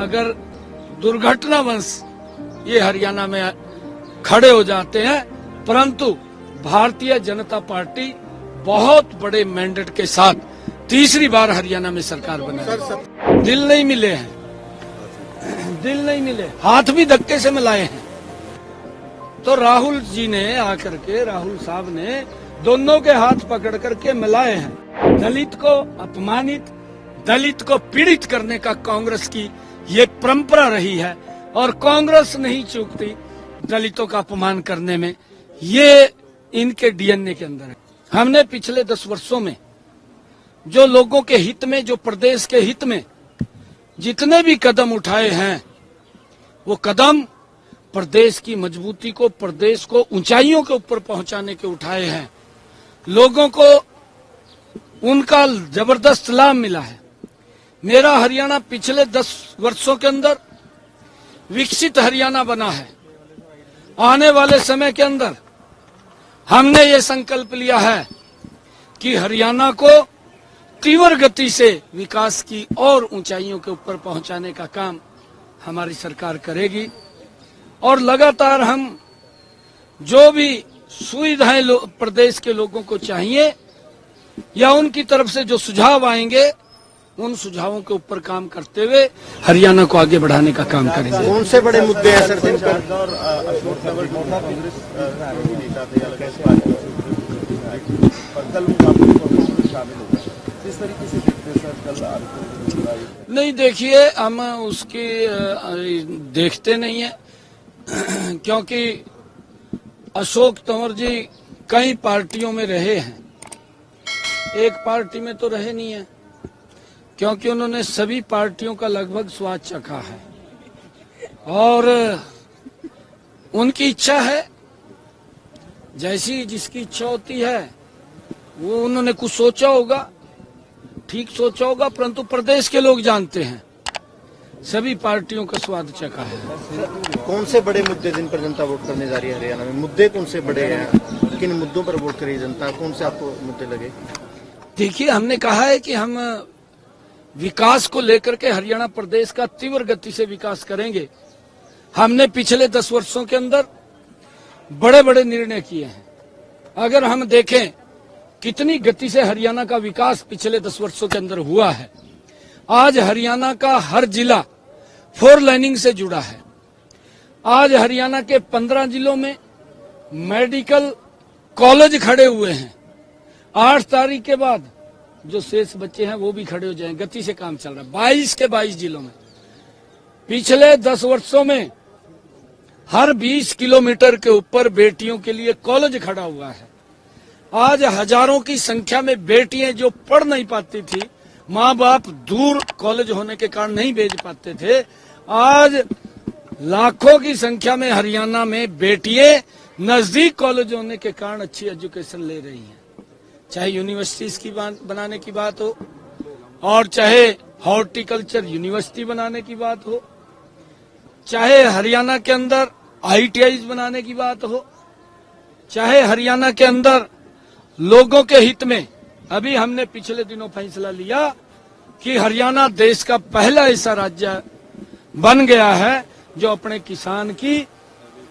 अगर दुर्घटनावश ये हरियाणा में खड़े हो जाते हैं, परंतु भारतीय जनता पार्टी बहुत बड़े मैंडेट के साथ तीसरी बार हरियाणा में सरकार बनाएगी। दिल नहीं मिले हैं, दिल नहीं मिले, हाथ भी धक्के से मिलाए हैं। तो राहुल जी ने आकर के, राहुल साहब ने दोनों के हाथ पकड़ करके मिलाए हैं। दलित को अपमानित, दलित को पीड़ित करने का कांग्रेस की ये परंपरा रही है और कांग्रेस नहीं चूकती दलितों का अपमान करने में। ये इनके डीएनए के अंदर है। हमने पिछले 10 वर्षों में जो लोगों के हित में, जो प्रदेश के हित में जितने भी कदम उठाए हैं, वो कदम प्रदेश की मजबूती को, प्रदेश को ऊंचाइयों के ऊपर पहुंचाने के उठाए हैं। लोगों को उनका जबरदस्त लाभ मिला है। मेरा हरियाणा पिछले 10 वर्षों के अंदर विकसित हरियाणा बना है। आने वाले समय के अंदर हमने ये संकल्प लिया है कि हरियाणा को तीव्र गति से विकास की और ऊंचाइयों के ऊपर पहुंचाने का काम हमारी सरकार करेगी और लगातार हम जो भी सुविधाएं प्रदेश के लोगों को चाहिए या उनकी तरफ से जो सुझाव आएंगे, उन सुझावों के ऊपर काम करते हुए हरियाणा को आगे बढ़ाने का काम करेंगे। कौन से बड़े मुद्दे हैं सर जिन पर नहीं, देखिए, हम उसकी देखते नहीं है क्योंकि अशोक तंवर जी कई पार्टियों में रहे हैं, एक पार्टी में तो रहे नहीं है, क्योंकि उन्होंने सभी पार्टियों का लगभग स्वाद चखा है और उनकी इच्छा है, जैसी जिसकी इच्छा होती है वो उन्होंने कुछ सोचा होगा, ठीक सोचा होगा, परंतु प्रदेश के लोग जानते हैं सभी पार्टियों का स्वाद चखा है। कौन से बड़े मुद्दे जिन पर जनता वोट करने जा रही है हरियाणा में? मुद्दे कौन से बड़े हैं, किन मुद्दों पर वोट करेगी जनता? कौन से आपको मुद्दे लगे? देखिए, हमने कहा है कि हम विकास को लेकर के हरियाणा प्रदेश का तीव्र गति से विकास करेंगे। हमने पिछले 10 वर्षों के अंदर बड़े बड़े निर्णय किए हैं। अगर हम देखें कितनी गति से हरियाणा का विकास पिछले 10 वर्षों के अंदर हुआ है, आज हरियाणा का हर जिला 4 लाइनिंग से जुड़ा है। आज हरियाणा के 15 जिलों में मेडिकल कॉलेज खड़े हुए हैं। 8 तारीख के बाद जो शेष बच्चे हैं वो भी खड़े हो जाएंगे। गति से काम चल रहा है 22 के 22 जिलों में। पिछले 10 वर्षों में हर 20 किलोमीटर के ऊपर बेटियों के लिए कॉलेज खड़ा हुआ है। आज हजारों की संख्या में बेटियां जो पढ़ नहीं पाती थी, माँ बाप दूर कॉलेज होने के कारण नहीं भेज पाते थे, आज लाखों की संख्या में हरियाणा में बेटियां नजदीक कॉलेज होने के कारण अच्छी एजुकेशन ले रही हैं। चाहे यूनिवर्सिटीज की बनाने की बात हो और चाहे हॉर्टिकल्चर यूनिवर्सिटी बनाने की बात हो, चाहे हरियाणा के अंदर ITI बनाने की बात हो, चाहे हरियाणा के अंदर लोगों के हित में अभी हमने पिछले दिनों फैसला लिया कि हरियाणा देश का पहला ऐसा राज्य बन गया है जो अपने किसान की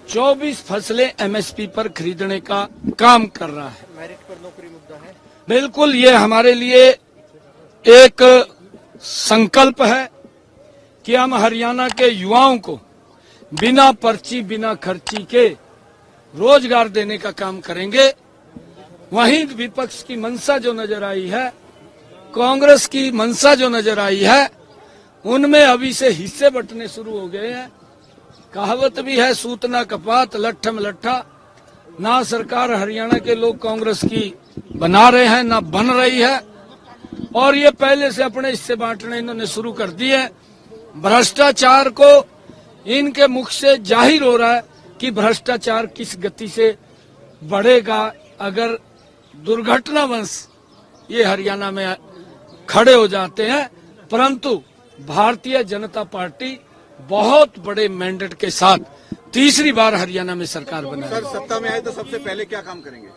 24 फसलें MSP पर खरीदने का काम कर रहा है। मेरिट पर नौकरी मुद्दा है। बिल्कुल, ये हमारे लिए एक संकल्प है कि हम हरियाणा के युवाओं को बिना पर्ची, बिना खर्ची के रोजगार देने का काम करेंगे। वहीं विपक्ष की मंशा जो नजर आई है, कांग्रेस की मंशा जो नजर आई है, उनमें अभी से हिस्से बंटने शुरू हो गए हैं। कहावत भी है, सूत ना कपात लट्ठम लट्ठा। ना सरकार हरियाणा के लोग कांग्रेस की बना रहे हैं, ना बन रही है, और ये पहले से अपने हिस्से बांटने इन्होंने शुरू कर दिए। भ्रष्टाचार को इनके मुख से जाहिर हो रहा है कि भ्रष्टाचार किस गति से बढ़ेगा अगर दुर्घटनावश ये हरियाणा में खड़े हो जाते हैं, परंतु भारतीय जनता पार्टी बहुत बड़े मैंडेट के साथ तीसरी बार हरियाणा में सरकार बनाएगी। सर, सत्ता में आए तो सबसे पहले क्या काम करेंगे?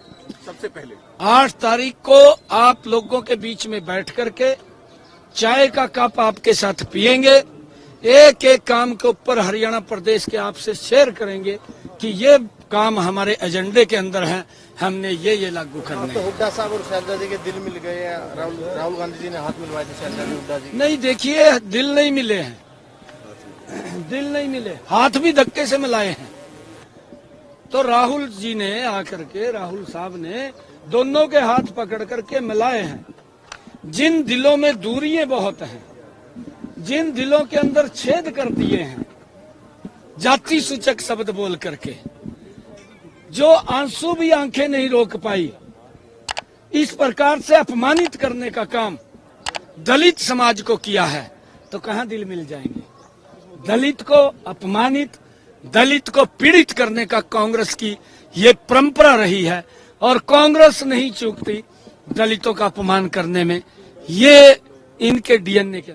सबसे पहले 8 तारीख को आप लोगों के बीच में बैठ करके चाय का कप आपके साथ पिएंगे, एक एक काम के ऊपर हरियाणा प्रदेश के आपसे शेयर करेंगे कि ये काम हमारे एजेंडे के अंदर है, हमने ये लागू करने तो हैं। हुड्डा साहब और शैलजा के दिल मिल गए हैं। राहुल गांधी जी ने हाथ मिलवाए थे शैलजा जी हुड्डा जी। नहीं, देखिए, दिल नहीं मिले हैं, दिल नहीं मिले, हाथ भी धक्के से मिलाए हैं। तो राहुल जी ने आकर के, राहुल साहब ने दोनों के हाथ पकड़ करके मिलाए हैं। जिन दिलों में दूरियां बहुत हैं, जिन दिलों के अंदर छेद कर दिए हैं जाति सूचक शब्द बोल करके, जो आंसू भी आंखें नहीं रोक पाई, इस प्रकार से अपमानित करने का काम दलित समाज को किया है, तो कहां दिल मिल जाएंगे। दलित को अपमानित, दलित को पीड़ित करने का कांग्रेस की ये परंपरा रही है और कांग्रेस नहीं चूकती दलितों का अपमान करने में। ये इनके डीएनए के